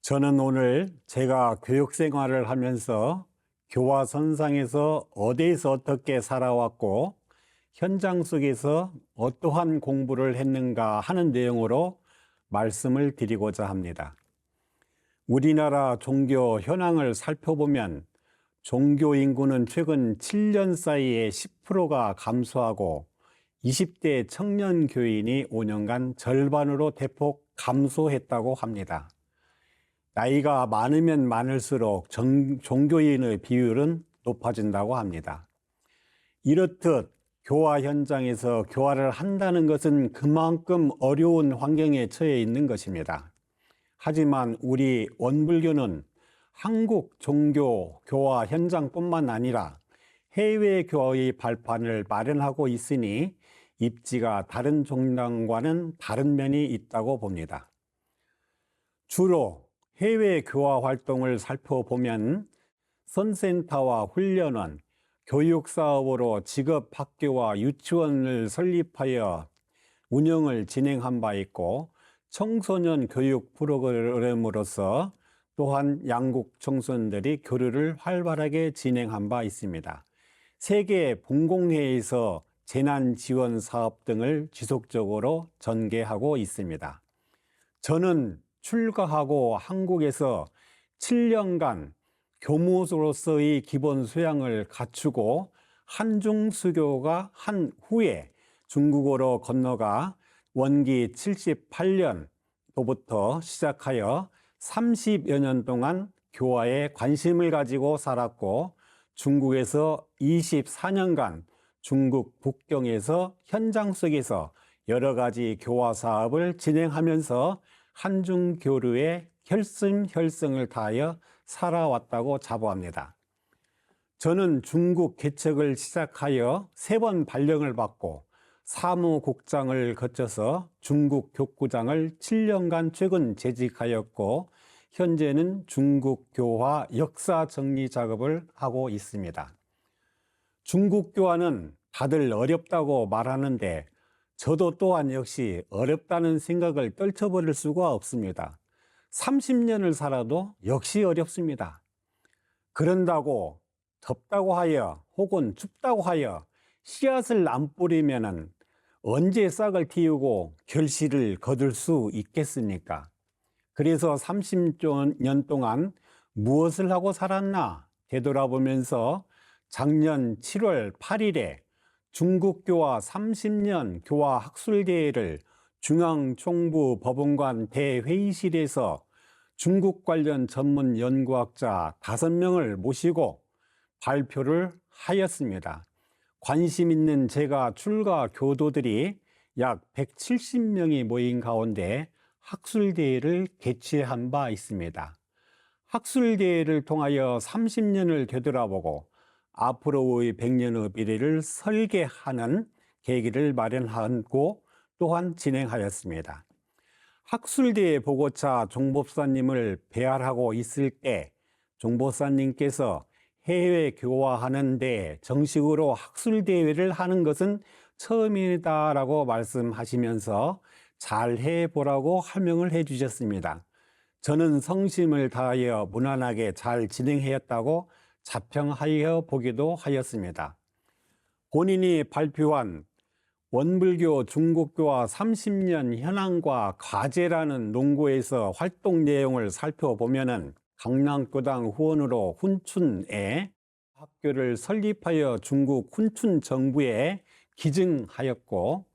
저는 오늘 제가 교육 생활을 하면서 교화 선상에서 어디에서 어떻게 살아왔고 현장 속에서 어떠한 공부를 했는가 하는 내용으로 말씀을 드리고자 합니다. 우리나라 종교 현황을 살펴보면 종교 인구는 최근 7년 사이에 10%가 감소하고 20대 청년 교인이 5년간 절반으로 대폭 감소했다고 합니다. 나이가 많으면 많을수록 종교인의 비율은 높아진다고 합니다. 이렇듯 교화 현장에서 교화를 한다는 것은 그만큼 어려운 환경에 처해 있는 것입니다. 하지만 우리 원불교는 한국 종교 교화 현장뿐만 아니라 해외 교화의 발판을 마련하고 있으니 입지가 다른 종당과는 다른 면이 있다고 봅니다. 주로 해외 교화 활동을 살펴보면 선센터와 훈련원, 교육사업으로 직업학교와 유치원을 설립하여 운영을 진행한 바 있고 청소년 교육 프로그램으로서 또한 양국 청소년들이 교류를 활발하게 진행한 바 있습니다. 세계 봉공회에서 재난지원 사업 등을 지속적으로 전개하고 있습니다. 저는 출가하고 한국에서 7년간 교무로서의 기본 소양을 갖추고 한중수교가 한 후에 중국어로 건너가 원기 78년도부터 시작하여 30여 년 동안 교화에 관심을 가지고 살았고 중국에서 24년간 중국 북경에서 현장 속에서 여러 가지 교화 사업을 진행하면서 한중 교류에 혈성을 다하여 살아왔다고 자부합니다. 저는 중국 개척을 시작하여 3번 발령을 받고 사무국장을 거쳐서 중국 교구장을 7년간 최근 재직하였고 현재는 중국 교화 역사 정리 작업을 하고 있습니다. 중국 교화는 다들 어렵다고 말하는데 저도 또한 역시 어렵다는 생각을 떨쳐버릴 수가 없습니다. 30년을 살아도 역시 어렵습니다. 그런다고 덥다고 하여 혹은 춥다고 하여 씨앗을 안 뿌리면 언제 싹을 틔우고 결실을 거둘 수 있겠습니까? 그래서 30년 동안 무엇을 하고 살았나 되돌아보면서 작년 7월 8일에 중국교화 30년 교화 학술대회를 중앙총부 법원관 대회의실에서 중국 관련 전문 연구학자 5명을 모시고 발표를 하였습니다. 관심 있는 제가 출가 교도들이 약 170명이 모인 가운데 학술대회를 개최한 바 있습니다. 학술대회를 통하여 30년을 되돌아보고 앞으로의 100년의 미래를 설계하는 계기를 마련하고 또한 진행하였습니다. 학술대회 보고차 종법사님을 배할하고 있을 때 종법사님께서 해외 교화하는데 정식으로 학술대회를 하는 것은 처음이다라고 말씀하시면서 잘 해보라고 하명을 해주셨습니다. 저는 성심을 다하여 무난하게 잘 진행하였다고 자평하여 보기도 하였습니다. 본인이 발표한 원불교 중국교화 30년 현황과 과제라는 논고에서 활동 내용을 살펴보면 강남교당 후원으로 훈춘에 학교를 설립하여 중국 훈춘 정부에 기증하였고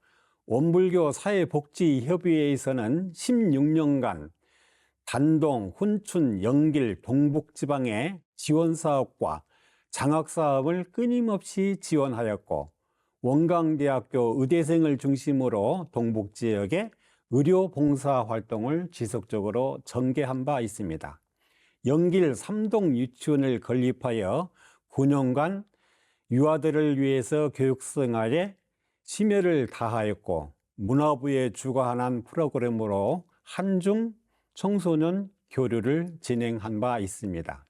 원불교 사회복지협의회에서는 16년간 단동, 훈춘, 영길, 동북지방의 지원사업과 장학사업을 끊임없이 지원하였고 원광대학교 의대생을 중심으로 동북지역에 의료봉사활동을 지속적으로 전개한 바 있습니다. 영길 3동 유치원을 건립하여 9년간 유아들을 위해서 교육생활에 심혈을 다하였고 문화부에 주관한 프로그램으로 한중 청소년 교류를 진행한 바 있습니다.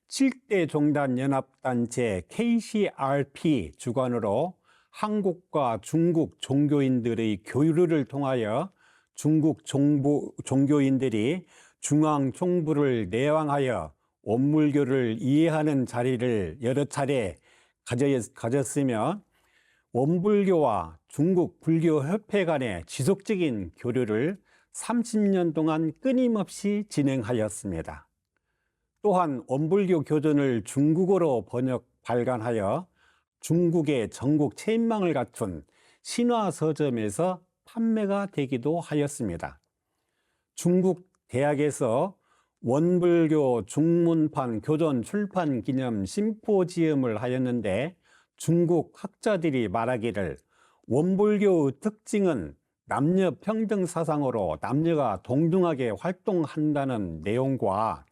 7대 종단 연합단체 KCRP 주관으로 한국과 중국 종교인들의 교류를 통하여 중국 종교인들이 중앙 총부를 내왕하여 원불교를 이해하는 자리를 여러 차례 가졌으며 원불교와 중국 불교협회 간의 지속적인 교류를 30년 동안 끊임없이 진행하였습니다. 또한 원불교 교전을 중국어로 발간하여 중국의 전국 체인망을 갖춘 신화서점에서 판매가 되기도 하였습니다. 중국 대학에서 원불교 중문판 교전 출판 기념 심포지엄을 하였는데 중국 학자들이 말하기를 원불교의 특징은 남녀 평등 사상으로 남녀가 동등하게 활동한다는 내용과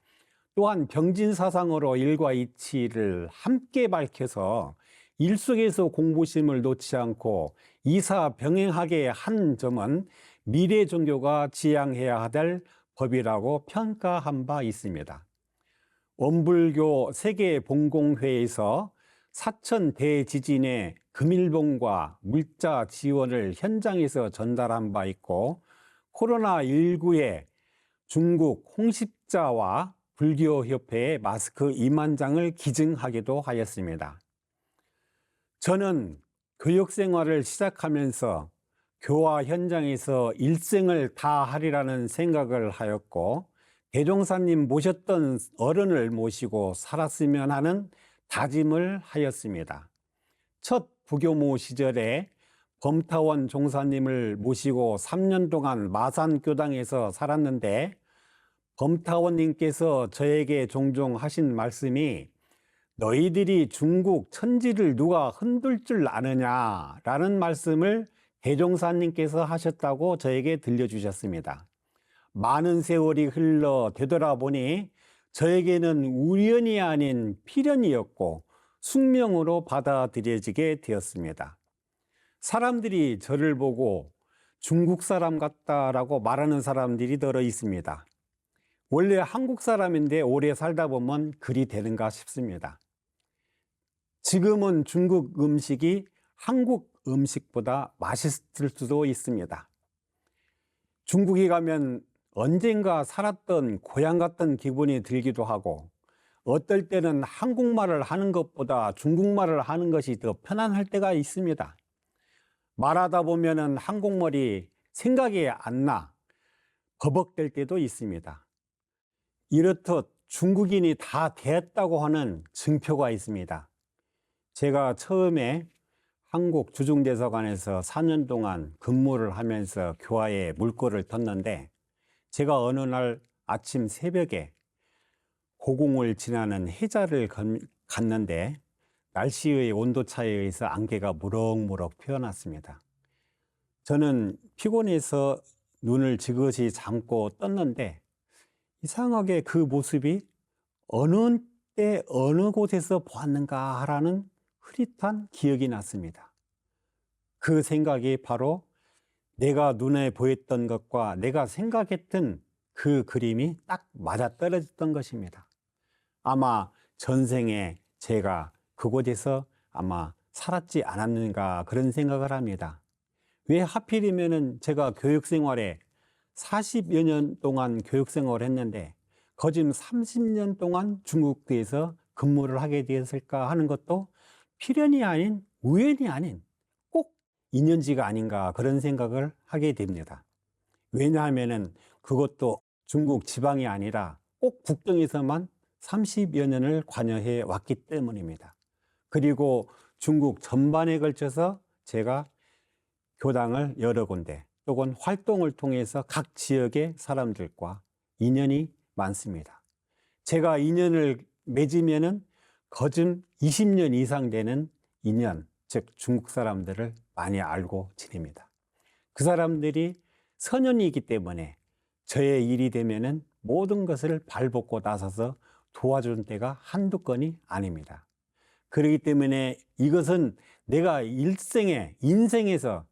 또한 병진 사상으로 일과 이치를 함께 밝혀서 일 속에서 공부심을 놓지 않고 이사 병행하게 한 점은 미래 종교가 지향해야 할 법이라고 평가한 바 있습니다. 원불교 세계봉공회에서 사천 대지진의 금일봉과 물자 지원을 현장에서 전달한 바 있고 코로나19에 중국 홍십자와 불교협회에 마스크 2만 장을 기증하기도 하였습니다. 저는 교육생활을 시작하면서 교화 현장에서 일생을 다하리라는 생각을 하였고 대종사님 모셨던 어른을 모시고 살았으면 하는 다짐을 하였습니다. 첫 부교무 시절에 범타원 종사님을 모시고 3년 동안 마산교당에서 살았는데 범타원님께서 저에게 종종 하신 말씀이 너희들이 중국 천지를 누가 흔들 줄 아느냐라는 말씀을 대종사님께서 하셨다고 저에게 들려주셨습니다. 많은 세월이 흘러 되돌아보니 저에게는 우연이 아닌 필연이었고 숙명으로 받아들여지게 되었습니다. 사람들이 저를 보고 중국 사람 같다라고 말하는 사람들이 들어 있습니다. 원래 한국 사람인데 오래 살다 보면 그리 되는가 싶습니다. 지금은 중국 음식이 한국 음식보다 맛있을 수도 있습니다. 중국에 가면 언젠가 살았던 고향 같은 기분이 들기도 하고 어떨 때는 한국말을 하는 것보다 중국말을 하는 것이 더 편안할 때가 있습니다. 말하다 보면은 한국말이 생각이 안 나 버벅될 때도 있습니다. 이렇듯 중국인이 다 됐다고 하는 증표가 있습니다. 제가 처음에 한국 주중대사관에서 4년 동안 근무를 하면서 교화에 물꼬를 텄는데 제가 어느 날 아침 새벽에 고궁을 지나는 해자를 갔는데 날씨의 온도차에 의해서 안개가 무럭무럭 피어났습니다. 저는 피곤해서 눈을 지그시 감고 떴는데 이상하게 그 모습이 어느 때 어느 곳에서 보았는가 하라는 흐릿한 기억이 났습니다. 그 생각이 바로 내가 눈에 보였던 것과 내가 생각했던 그 그림이 딱 맞아떨어졌던 것입니다. 아마 전생에 제가 그곳에서 아마 살았지 않았는가 그런 생각을 합니다. 왜 하필이면은 제가 교육생활에 40여 년 동안 교육생활을 했는데 거진 30년 동안 중국에서 근무를 하게 되었을까 하는 것도 필연이 아닌 우연이 아닌 꼭 인연지가 아닌가 그런 생각을 하게 됩니다. 왜냐하면은 그것도 중국 지방이 아니라 꼭 북경에서만 30여 년을 관여해 왔기 때문입니다. 그리고 중국 전반에 걸쳐서 제가 교당을 여러 군데 또는 활동을 통해서 각 지역의 사람들과 인연이 많습니다. 제가 인연을 맺으면은 거진 20년 이상 되는 인연, 즉 중국 사람들을 많이 알고 지냅니다. 그 사람들이 선연이기 때문에 저의 일이 되면은 모든 것을 발벗고 나서서 도와주는 때가 한두 건이 아닙니다. 그렇기 때문에 이것은 내가 인생에서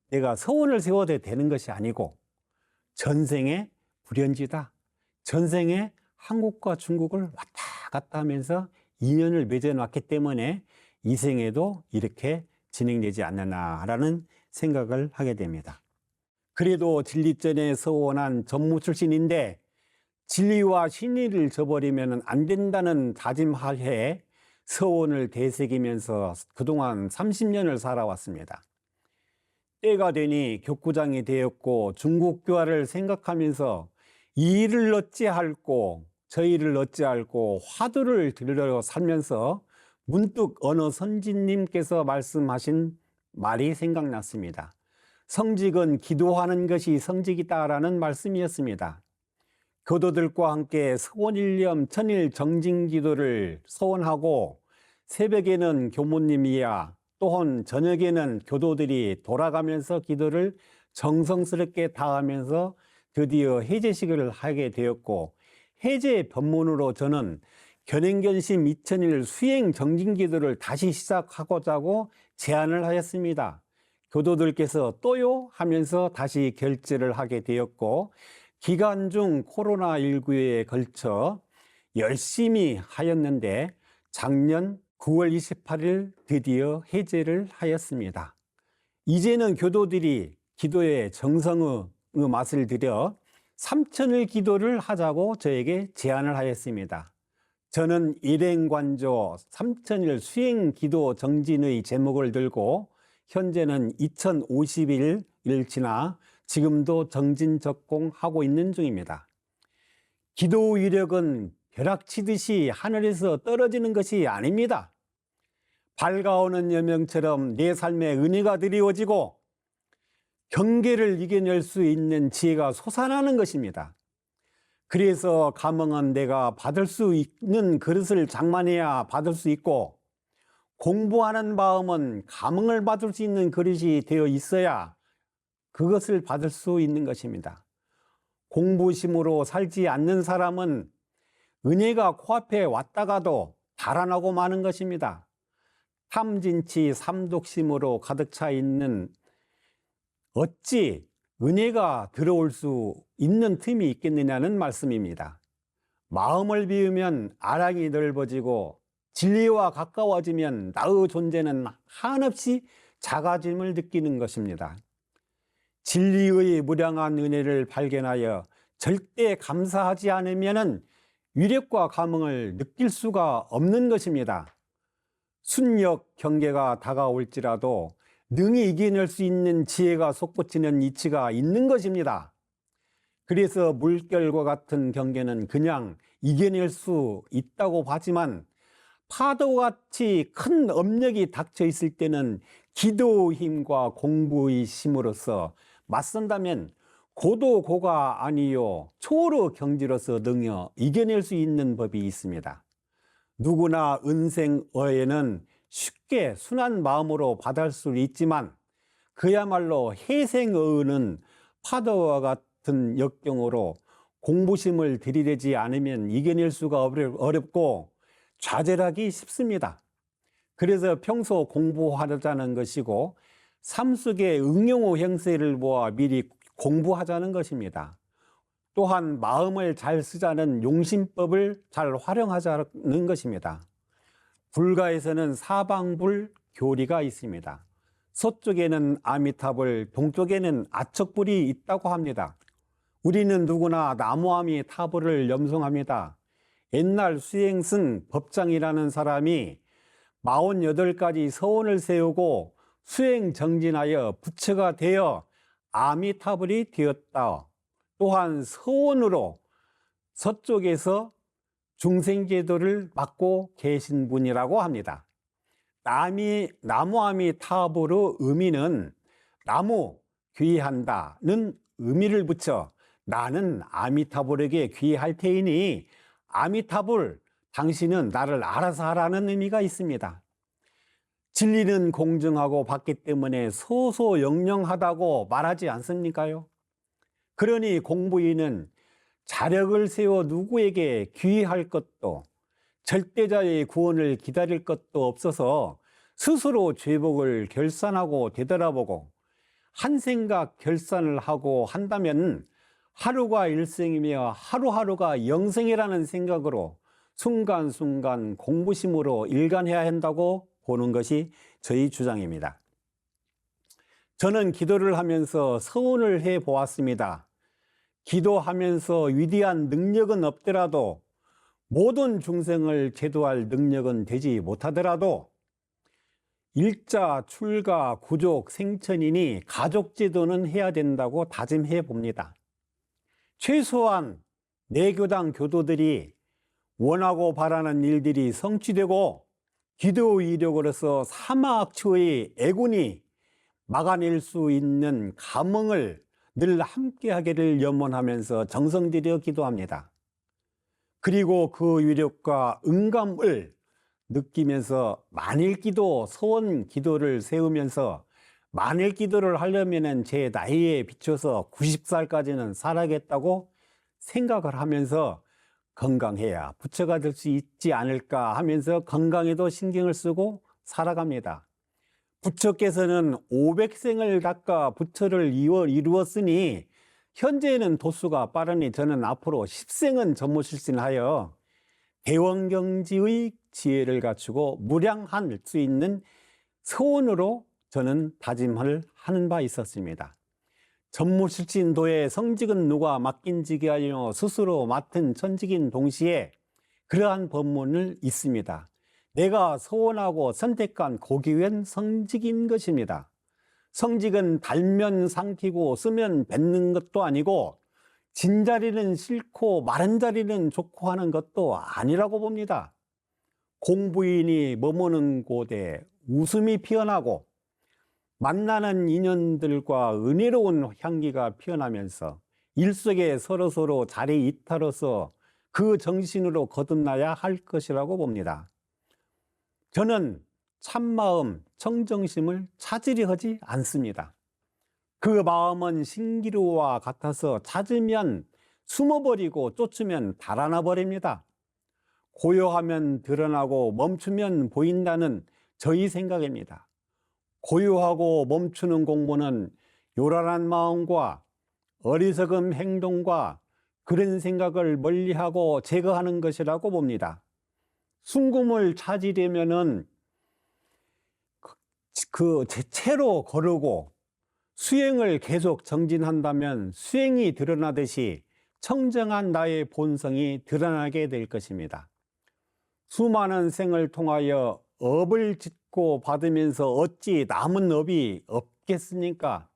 내가 서원을 세워도 되는 것이 아니고 전생에 불연지다. 전생에 한국과 중국을 왔다 갔다 하면서 인연을 맺어놨기 때문에 이 생에도 이렇게 진행되지 않느냐라는 생각을 하게 됩니다. 그래도 진리전에 서원한 전무 출신인데 진리와 신의를 저버리면 안 된다는 다짐하에 서원을 되새기면서 그동안 30년을 살아왔습니다. 때가 되니 격구장이 되었고 중국 교화를 생각하면서 이 일을 어찌할꼬 저 일을 어찌할꼬 화두를 들여 살면서 문득 어느 선지님께서 말씀하신 말이 생각났습니다. 성직은 기도하는 것이 성직이다라는 말씀이었습니다. 교도들과 함께 서원일념 천일 정진기도를 서원하고 새벽에는 교모님이야 또한 저녁에는 교도들이 돌아가면서 기도를 정성스럽게 다하면서 드디어 해제식을 하게 되었고, 해제 법문으로 저는 견행견심 2000일 수행 정진기도를 다시 시작하고자 하고 제안을 하였습니다. 교도들께서 또요 하면서 다시 결제를 하게 되었고, 기간 중 코로나19에 걸쳐 열심히 하였는데 작년 9월 28일 드디어 해제를 하였습니다. 이제는 교도들이 기도에 정성의 맛을 들여 3000일 기도를 하자고 저에게 제안을 하였습니다. 저는 일행관조 3000일 수행 기도 정진의 제목을 들고 현재는 2050일을 지나 지금도 정진적공하고 있는 중입니다. 기도 위력은 벼락치듯이 하늘에서 떨어지는 것이 아닙니다. 밝아오는 여명처럼 내 삶에 은혜가 드리워지고 경계를 이겨낼 수 있는 지혜가 솟아나는 것입니다. 그래서 감흥은 내가 받을 수 있는 그릇을 장만해야 받을 수 있고, 공부하는 마음은 감흥을 받을 수 있는 그릇이 되어 있어야 그것을 받을 수 있는 것입니다. 공부심으로 살지 않는 사람은 은혜가 코앞에 왔다가도 달아나고 마는 것입니다. 탐진치 삼독심으로 가득 차 있는 어찌 은혜가 들어올 수 있는 틈이 있겠느냐는 말씀입니다. 마음을 비우면 아랑이 넓어지고 진리와 가까워지면 나의 존재는 한없이 작아짐을 느끼는 것입니다. 진리의 무량한 은혜를 발견하여 절대 감사하지 않으면 위력과 감흥을 느낄 수가 없는 것입니다. 순력 경계가 다가올지라도 능히 이겨낼 수 있는 지혜가 솟구치는 이치가 있는 것입니다. 그래서 물결과 같은 경계는 그냥 이겨낼 수 있다고 하지만 파도같이 큰 업력이 닥쳐 있을 때는 기도의 힘과 공부의 힘으로써 맞선다면 고도고가 아니요 초로 경지로서 능여 이겨낼 수 있는 법이 있습니다. 누구나 은생어에는 쉽게 순한 마음으로 받을 수 있지만 그야말로 해생어는 파도와 같은 역경으로 공부심을 들이대지 않으면 이겨낼 수가 어렵고 좌절하기 쉽습니다. 그래서 평소 공부하자는 것이고 삶 속의 응용의 형세를 보아 미리 공부하자는 것입니다. 또한 마음을 잘 쓰자는 용심법을 잘 활용하자는 것입니다. 불가에서는 사방불 교리가 있습니다. 서쪽에는 아미타불, 동쪽에는 아척불이 있다고 합니다. 우리는 누구나 나무아미타불을 염송합니다. 옛날 수행승 법장이라는 사람이 48가지 서원을 세우고 수행 정진하여 부처가 되어 아미타불이 되었다. 또한 서원으로 서쪽에서 중생제도를 맡고 계신 분이라고 합니다. 나무아미타불의 의미는 나무 귀한다는 의미를 붙여 나는 아미타불에게 귀할 테이니 아미타불 당신은 나를 알아서 하라는 의미가 있습니다. 진리는 공정하고 받기 때문에 소소영령하다고 말하지 않습니까요? 그러니 공부인은 자력을 세워 누구에게 귀할 것도 절대자의 구원을 기다릴 것도 없어서 스스로 죄복을 결산하고 되돌아보고 한 생각 결산을 하고 한다면 하루가 일생이며 하루하루가 영생이라는 생각으로 순간순간 공부심으로 일관해야 한다고 보는 것이 저희 주장입니다. 저는 기도를 하면서 서원을 해 보았습니다. 기도하면서 위대한 능력은 없더라도, 모든 중생을 제도할 능력은 되지 못하더라도, 일자, 출가, 구족, 생천이니 가족 제도는 해야 된다고 다짐해 봅니다. 최소한 내교당 교도들이 원하고 바라는 일들이 성취되고 기도 이력으로서 사마악처의 애군이 막아낼 수 있는 감흥을 늘 함께하기를 염원하면서 정성 들여 기도합니다. 그리고 그 위력과 응감을 느끼면서 만일기도, 소원 기도를 세우면서 만일 기도를 하려면 제 나이에 비춰서 90살까지는 살아야겠다고 생각을 하면서 건강해야 부처가 될 수 있지 않을까 하면서 건강에도 신경을 쓰고 살아갑니다. 부처께서는 500생을 닦아 부처를 이루었으니 현재는 도수가 빠르니 저는 앞으로 10생은 전무실신하여 대원경지의 지혜를 갖추고 무량할 수 있는 소원으로 저는 다짐을 하는 바 있었습니다. 전무실신도의 성직은 누가 맡긴 직이 아니요 스스로 맡은 천직인 동시에 그러한 법문을 있습니다. 내가 소원하고 선택한 고귀한 성직인 것입니다. 성직은 달면 삼키고 쓰면 뱉는 것도 아니고 진자리는 싫고 마른 자리는 좋고 하는 것도 아니라고 봅니다. 공부인이 머무는 곳에 웃음이 피어나고 만나는 인연들과 은혜로운 향기가 피어나면서 일속에 서로서로 자리 이타로서 그 정신으로 거듭나야 할 것이라고 봅니다. 저는 참마음, 청정심을 찾으려 하지 않습니다. 그 마음은 신기루와 같아서 찾으면 숨어버리고 쫓으면 달아나 버립니다. 고요하면 드러나고 멈추면 보인다는 저희 생각입니다. 고요하고 멈추는 공부는 요란한 마음과 어리석은 행동과 그런 생각을 멀리하고 제거하는 것이라고 봅니다. 숨금을 찾으려면은 그 채로 거르고 수행을 계속 정진한다면 수행이 드러나듯이 청정한 나의 본성이 드러나게 될 것입니다. 수많은 생을 통하여 업을 짓고 받으면서 어찌 남은 업이 없겠습니까?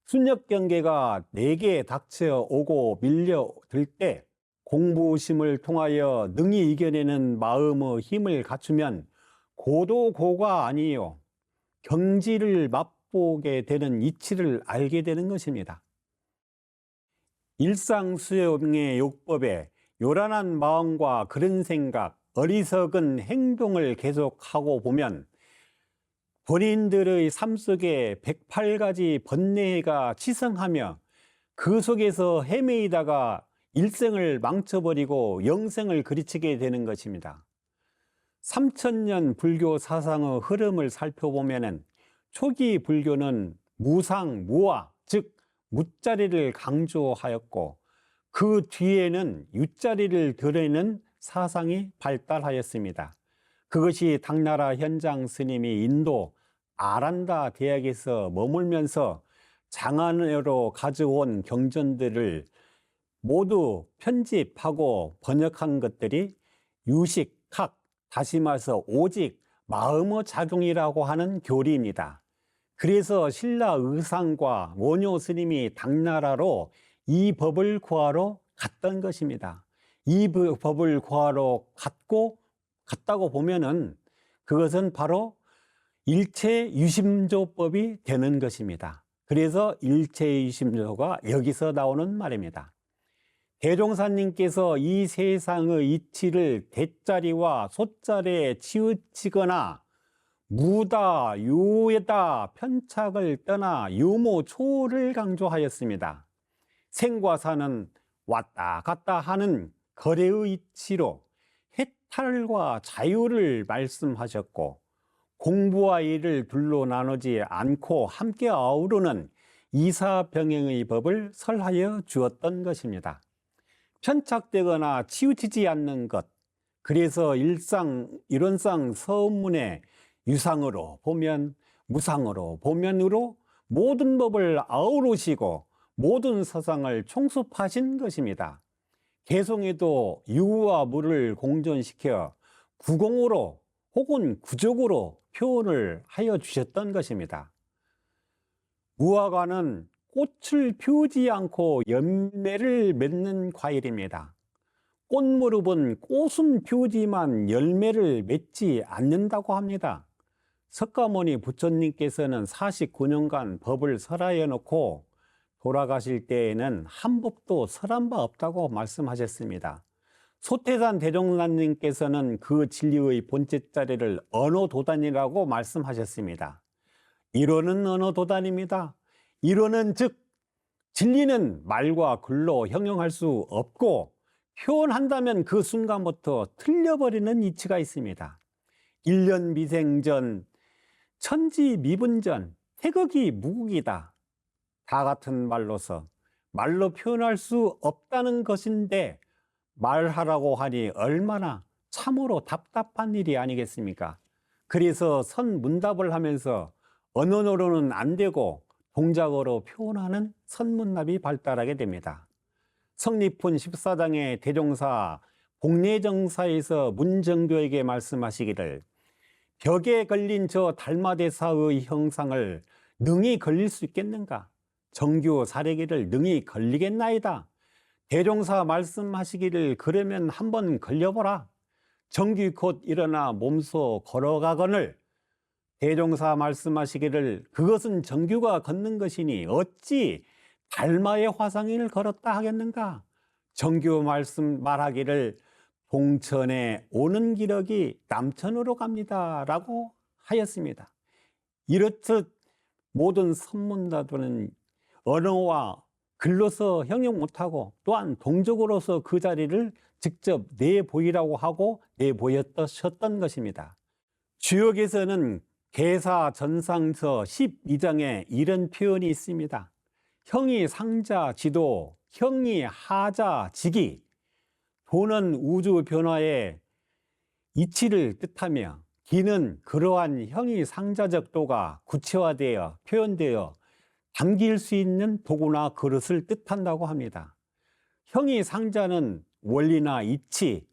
순역경계가 내게 닥쳐오고 밀려들 때 공부심을 통하여 능히 이겨내는 마음의 힘을 갖추면 고도고가 아니요 경지를 맛보게 되는 이치를 알게 되는 것입니다. 일상수행의 요법에 요란한 마음과 그런 생각, 어리석은 행동을 계속하고 보면 본인들의 삶 속에 108가지 번뇌가 치성하며 그 속에서 헤매이다가 일생을 망쳐버리고 영생을 그르치게 되는 것입니다. 3000년 불교 사상의 흐름을 살펴보면 초기 불교는 무상, 무아, 즉 무자리를 강조하였고 그 뒤에는 유자리를 드러내는 사상이 발달하였습니다. 그것이 당나라 현장 스님이 인도 아란다 대학에서 머물면서 장안으로 가져온 경전들을 모두 편집하고 번역한 것들이 유식학, 다시 말해서 오직 마음의 작용이라고 하는 교리입니다. 그래서 신라 의상과 원효 스님이 당나라로 이 법을 구하러 갔던 것입니다. 이 법을 구하러 갔다고 보면은 그것은 바로 일체유심조법이 되는 것입니다. 그래서 일체유심조가 여기서 나오는 말입니다. 대종사님께서 이 세상의 이치를 대자리와 소자리에 치우치거나 무다, 유에다 편착을 떠나 유무초를 강조하였습니다. 생과 사는 왔다 갔다 하는 거래의 이치로 해탈과 자유를 말씀하셨고 공부와 일을 둘로 나누지 않고 함께 아우르는 이사병행의 법을 설하여 주었던 것입니다. 편착되거나 치우치지 않는 것, 그래서 일원상 서문에 유상으로 보면 무상으로 보면으로 모든 법을 아우르시고 모든 서상을 총습하신 것입니다. 개성에도 유와 무를 공존시켜 구공으로 혹은 구적으로 표현을 하여 주셨던 것입니다. 무화과는 꽃을 피우지 않고 열매를 맺는 과일입니다. 꽃무렵은 꽃은 피우지만 열매를 맺지 않는다고 합니다. 석가모니 부처님께서는 49년간 법을 설하여 놓고 돌아가실 때에는 한 법도 설한 바 없다고 말씀하셨습니다. 소태산 대종사님께서는 그 진리의 본체 자리를 언어도단이라고 말씀하셨습니다. 이론은 언어도단입니다. 이론은 즉 진리는 말과 글로 형용할 수 없고 표현한다면 그 순간부터 틀려버리는 이치가 있습니다. 일년미생전, 천지미분전, 태극이 무국이다. 다 같은 말로서 말로 표현할 수 없다는 것인데 말하라고 하니 얼마나 참으로 답답한 일이 아니겠습니까? 그래서 선문답을 하면서 언어로는 안 되고 동작으로 표현하는 선문답이 발달하게 됩니다. 성립훈 14장의 대종사 복례정사에서 문정교에게 말씀하시기를 벽에 걸린 저 달마대사의 형상을 능히 걸릴 수 있겠는가? 정규 사례기를 능히 걸리겠나이다. 대종사 말씀하시기를 그러면 한번 걸려보라. 정규 곧 일어나 몸소 걸어가거늘 대종사 말씀하시기를 그것은 정규가 걷는 것이니 어찌 달마의 화상인을 걸었다 하겠는가? 정규 말하기를 동천에 오는 기력이 남천으로 갑니다 라고 하였습니다. 이렇듯 모든 선문답은 언어와 글로서 형용 못하고 또한 동적으로서 그 자리를 직접 내보이라고 하고 내보였던 것입니다. 주역에서는 계사전상서 12장에 이런 표현이 있습니다. 형이 상자 지도, 형이 하자 지기. 도는 우주 변화의 이치를 뜻하며 기는 그러한 형이 상자적 도가 구체화되어 표현되어 담길 수 있는 도구나 그릇을 뜻한다고 합니다. 형이 상자는 원리나 이치,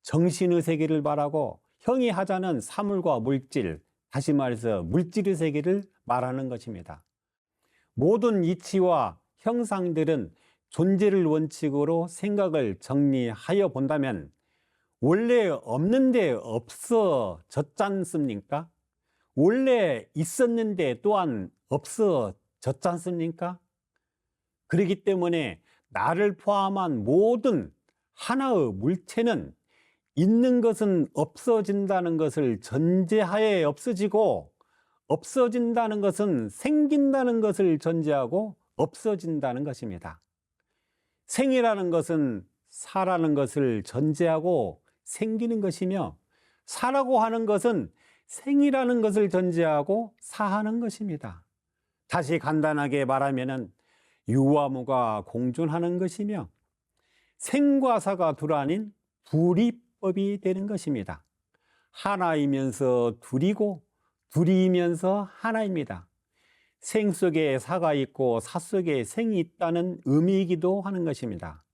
정신의 세계를 말하고 형이 하자는 사물과 물질, 다시 말해서 물질의 세계를 말하는 것입니다. 모든 이치와 형상들은 존재를 원칙으로 생각을 정리하여 본다면 원래 없는데 없어졌지 않습니까? 원래 있었는데 또한 없어졌지 않습니까? 그렇기 때문에 나를 포함한 모든 하나의 물체는 있는 것은 없어진다는 것을 전제하에 없어지고 없어진다는 것은 생긴다는 것을 전제하고 없어진다는 것입니다. 생이라는 것은 사라는 것을 전제하고 생기는 것이며 사라고 하는 것은 생이라는 것을 전제하고 사하는 것입니다. 다시 간단하게 말하면 유와 무가 공존하는 것이며 생과 사가 둘 아닌 둘이법이 되는 것입니다. 하나이면서 둘이고 둘이면서 하나입니다. 생 속에 사가 있고 사 속에 생이 있다는 의미이기도 하는 것입니다.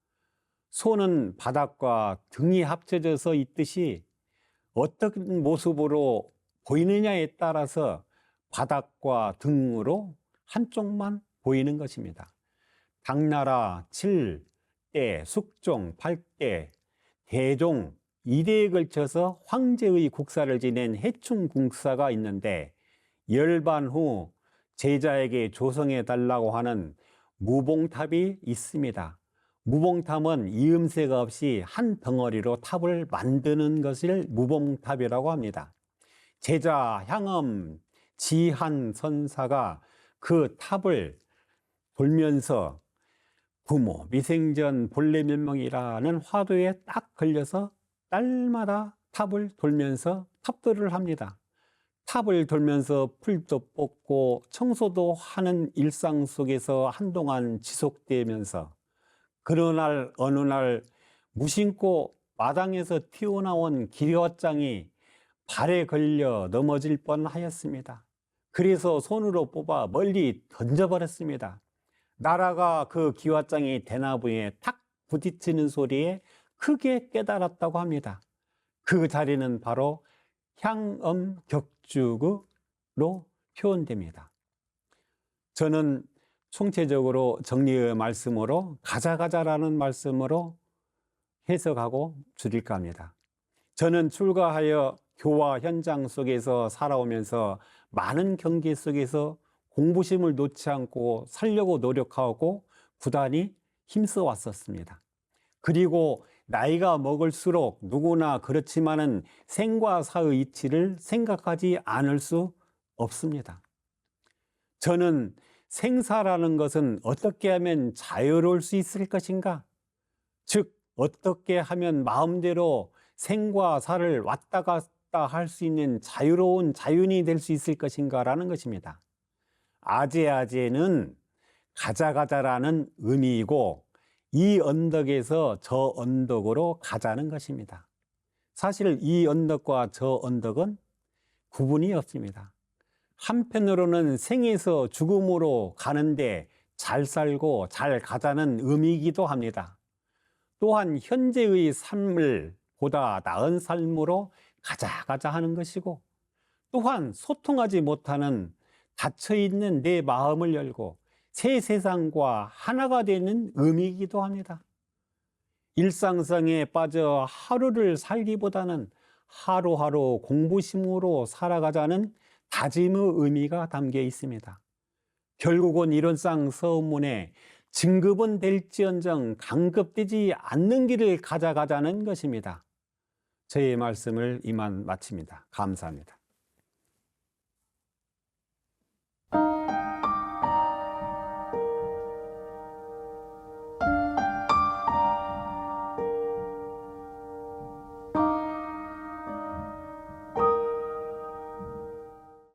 손은 바닥과 등이 합쳐져서 있듯이 어떤 모습으로 보이느냐에 따라서 바닥과 등으로 한쪽만 보이는 것입니다. 당나라 7대, 숙종 8대, 대종 2대에 걸쳐서 황제의 국사를 지낸 해충국사가 있는데 열반 후 제자에게 조성해 달라고 하는 무봉탑이 있습니다. 무봉탑은 이음새가 없이 한 덩어리로 탑을 만드는 것을 무봉탑이라고 합니다. 제자 향엄 지한 선사가 그 탑을 돌면서 부모 미생전 본래면명이라는 화두에 딱 걸려서 날마다 탑을 돌면서 탑들을 합니다. 탑을 돌면서 풀도 뽑고 청소도 하는 일상 속에서 한동안 지속되면서 어느 날 무심코 마당에서 튀어나온 기왓장이 발에 걸려 넘어질 뻔하였습니다. 그래서 손으로 뽑아 멀리 던져버렸습니다. 나라가 그 기와장이 대나무에 탁 부딪히는 소리에 크게 깨달았다고 합니다. 그 자리는 바로 향엄격주구로 표현됩니다. 저는 총체적으로 정리의 말씀으로 가자가자라는 말씀으로 해석하고 줄일까 합니다. 저는 출가하여 교화 현장 속에서 살아오면서 많은 경계 속에서 공부심을 놓지 않고 살려고 노력하고 부단히 힘써 왔었습니다. 그리고 나이가 먹을수록 누구나 그렇지만은 생과 사의 이치를 생각하지 않을 수 없습니다. 저는 생사라는 것은 어떻게 하면 자유로울 수 있을 것인가? 즉, 어떻게 하면 마음대로 생과 사를 왔다 갔다 할 수 있는 자유로운 자윤이 될 수 있을 것인가라는 것입니다. 아제아제는 가자가자라는 의미이고 이 언덕에서 저 언덕으로 가자는 것입니다. 사실 이 언덕과 저 언덕은 구분이 없습니다. 한편으로는 생에서 죽음으로 가는데 잘 살고 잘 가자는 의미이기도 합니다. 또한 현재의 삶을 보다 나은 삶으로 가자 하는 것이고, 또한 소통하지 못하는 닫혀있는 내 마음을 열고 새 세상과 하나가 되는 의미이기도 합니다. 일상성에 빠져 하루를 살기보다는 하루하루 공부심으로 살아가자는 다짐의 의미가 담겨 있습니다. 결국은 이론상 서문에 진급은 될지언정 강급되지 않는 길을 가자는 것입니다. 저의 말씀을 이만 마칩니다. 감사합니다.